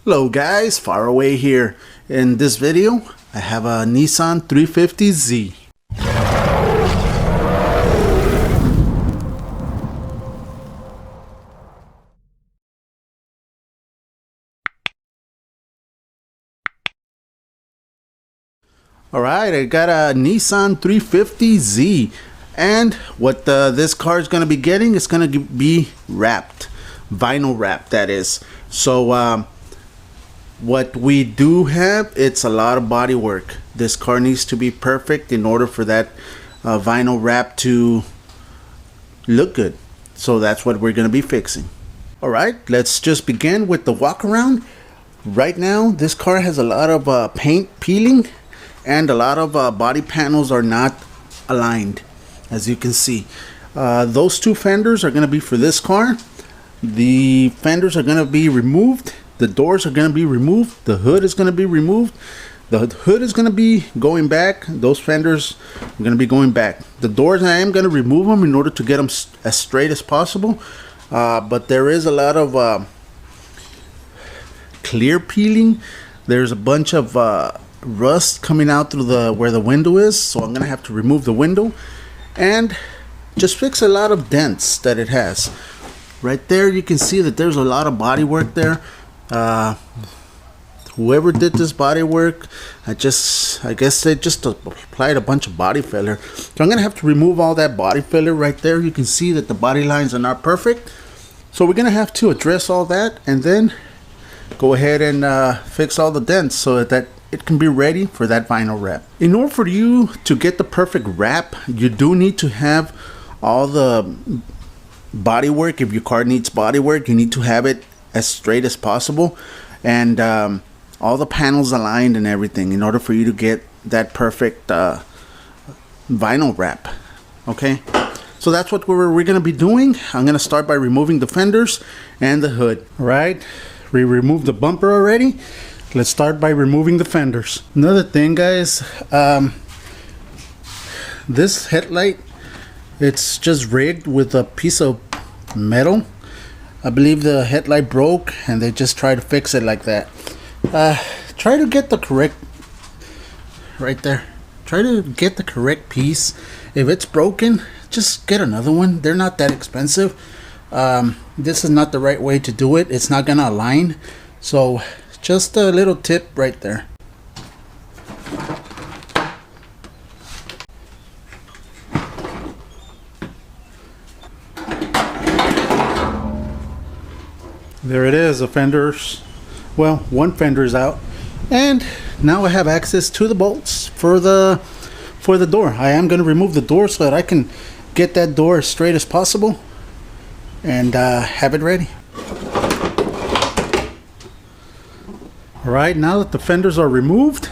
Hello guys, Faraway here. In this video, I have a Nissan 350Z. Alright, I got a Nissan 350Z. And what this car is going to be getting is going to be wrapped. Vinyl wrapped, that is. So, what we do have, it's a lot of body work. This car needs to be perfect in order for that vinyl wrap to look good. So that's what we're going to be fixing. Alright, let's just begin with the walk around. Right now, this car has a lot of paint peeling, and a lot of body panels are not aligned, as you can see. Those two fenders are going to be for this car. The fenders are going to be removed. The doors are going to be removed. The hood is going to be removed. The hood is going to be going back. Those fenders are going to be going back. The doors, I am going to remove them in order to get them as straight as possible. But there is a lot of clear peeling. There's a bunch of rust coming out through where the window is. So I'm going to have to remove the window and just fix a lot of dents that it has. Right there, you can see that there's a lot of body work there. Whoever did this body work, I guess they just applied a bunch of body filler. So I'm gonna have to remove all that body filler right there. You can see that the body lines are not perfect, so we're gonna have to address all that and then go ahead and fix all the dents so that it can be ready for that vinyl wrap. In order for you to get the perfect wrap, you do need to have all the body work. If your car needs body work, you need to have it as straight as possible, and all the panels aligned and everything in order for you to get that perfect vinyl wrap. Okay, so that's what we're going to be doing. I'm going to start by removing the fenders and the hood. All right, we removed the bumper already. Let's start by removing the fenders. Another thing, guys, this headlight, it's just rigged with a piece of metal. I believe the headlight broke and they just try to fix it like that. Try to get the correct, right there, try to get the correct piece. If it's broken, just get another one. They're not that expensive. This is not the right way to do it. It's not gonna align. So just a little tip right there. There it is, the fenders. Well, one fender is out, and now I have access to the bolts for the door. I am going to remove the door so that I can get that door as straight as possible and have it ready. All right, now that the fenders are removed,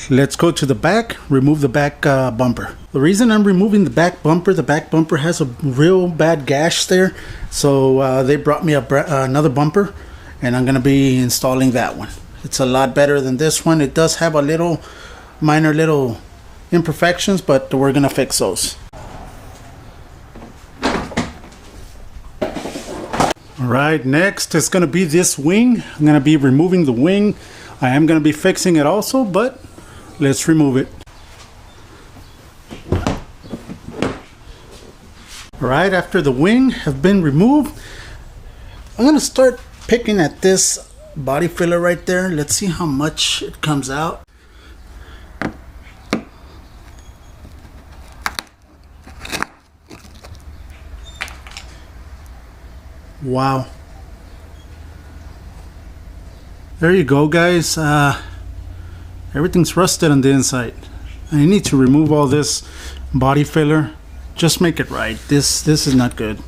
let's go to the back, remove the back bumper. The reason I'm removing the back bumper has a real bad gash there. So they brought me another bumper, and I'm going to be installing that one. It's a lot better than this one. It does have a minor little imperfections, but we're going to fix those. All right, next is going to be this wing. I'm going to be removing the wing. I am going to be fixing it also, but let's remove it. Alright, after the wing has been removed, I'm going to start picking at this body filler right there. Let's see how much it comes out. Wow. There you go, guys. Everything's rusted on the inside. I need to remove all this body filler. Just make it right. This is not good.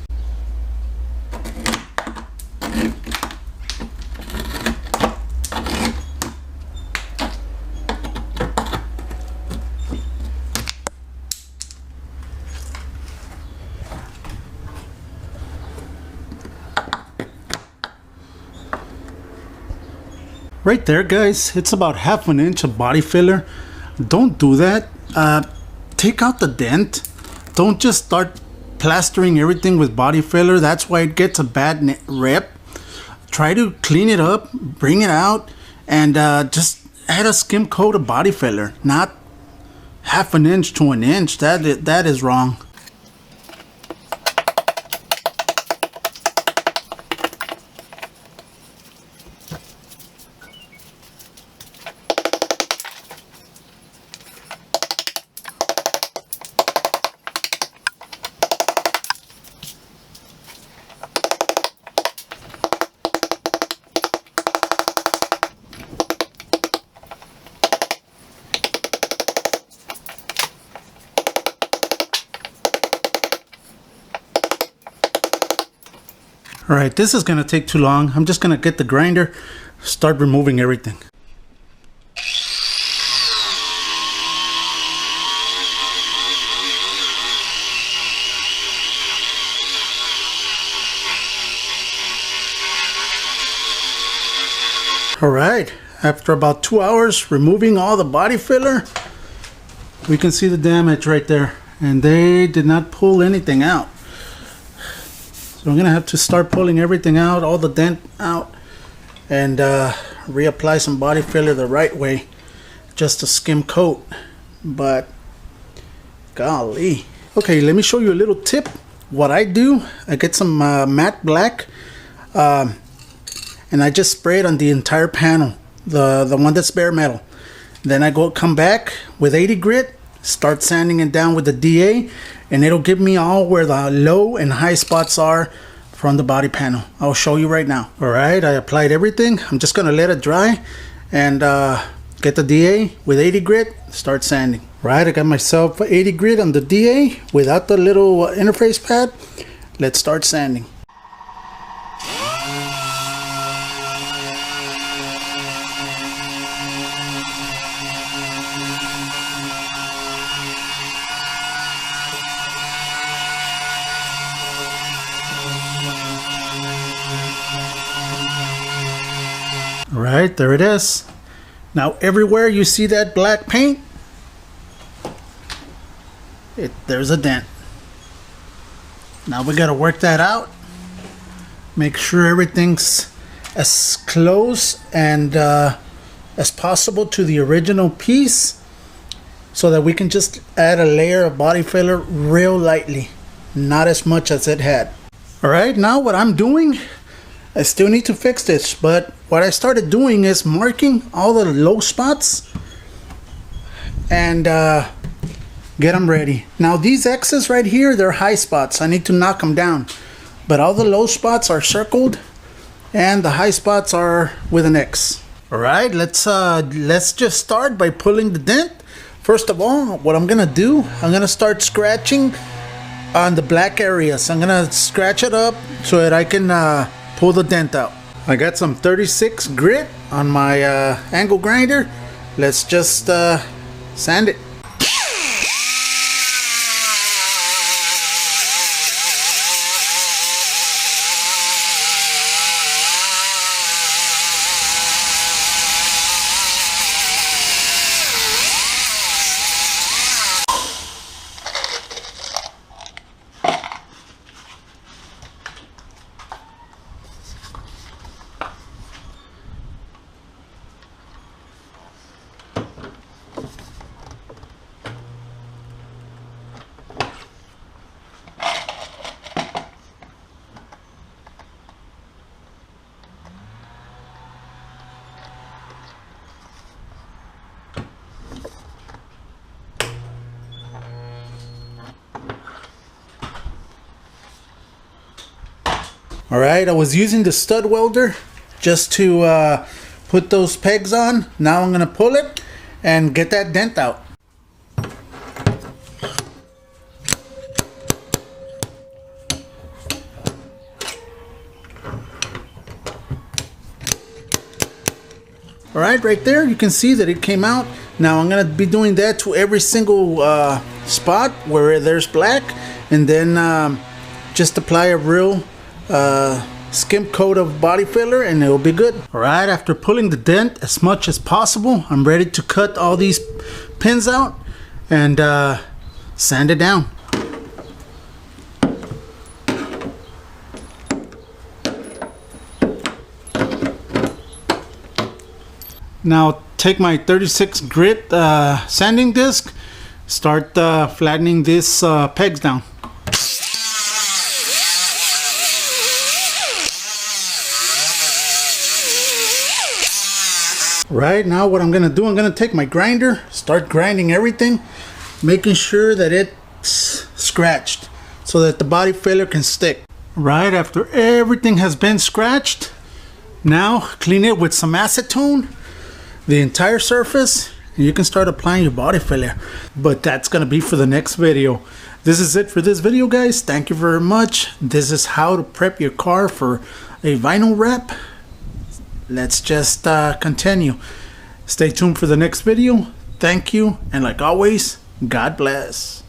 Right there, guys, it's about ½ an inch of body filler. Don't do that. Take out the dent. Don't just start plastering everything with body filler. That's why it gets a bad rep. try to clean it up, bring it out, and just add a skim coat of body filler, not half an inch to an inch. That is wrong. Alright, this is going to take too long. I'm just going to get the grinder, start removing everything. Alright, after about 2 hours removing all the body filler, we can see the damage right there. And they did not pull anything out. So I'm gonna have to start pulling everything out, all the dent out, and reapply some body filler the right way, just a skim coat. But golly. Okay, let me show you a little tip. What I do, I get some matte black, and I just spray it on the entire panel, the one that's bare metal. Then I come back with 80 grit, start sanding it down with the DA, and it'll give me all where the low and high spots are from the body panel. I'll show you right now. Alright, I applied everything. I'm just gonna let it dry and get the DA with 80 grit, start sanding. Right, I got myself 80 grit on the DA without the little interface pad. Let's start sanding. Right, there it is. Now everywhere you see that black paint, there's a dent. Now we got to work that out. Make sure everything's as close and as possible to the original piece, so that we can just add a layer of body filler real lightly, not as much as it had. Alright, now what I'm doing, I still need to fix this, but what I started doing is marking all the low spots and get them ready. Now these X's right here, they're high spots. I need to knock them down. But all the low spots are circled and the high spots are with an X. Alright, let's just start by pulling the dent. First of all, what I'm gonna do, I'm gonna start scratching on the black areas. I'm gonna scratch it up so that I can pull the dent out. I got some 36 grit on my angle grinder. Let's just sand it. Alright, I was using the stud welder just to put those pegs on. Now I'm going to pull it and get that dent out. Alright, right there you can see that it came out. Now I'm going to be doing that to every single spot where there's black, and then just apply a real skim coat of body filler and it'll be good. Alright, after pulling the dent as much as possible, I'm ready to cut all these pins out and sand it down. Now take my 36 grit sanding disc, start flattening this pegs down. Right now what I'm gonna do, I'm gonna take my grinder, start grinding everything, making sure that it's scratched so that the body filler can stick. Right after everything has been scratched, now clean it with some acetone, the entire surface, and you can start applying your body filler. But that's gonna be for the next video. This is it for this video, guys. Thank you very much. This is how to prep your car for a vinyl wrap. Let's just continue. Stay tuned for the next video. Thank you, and like always, God bless.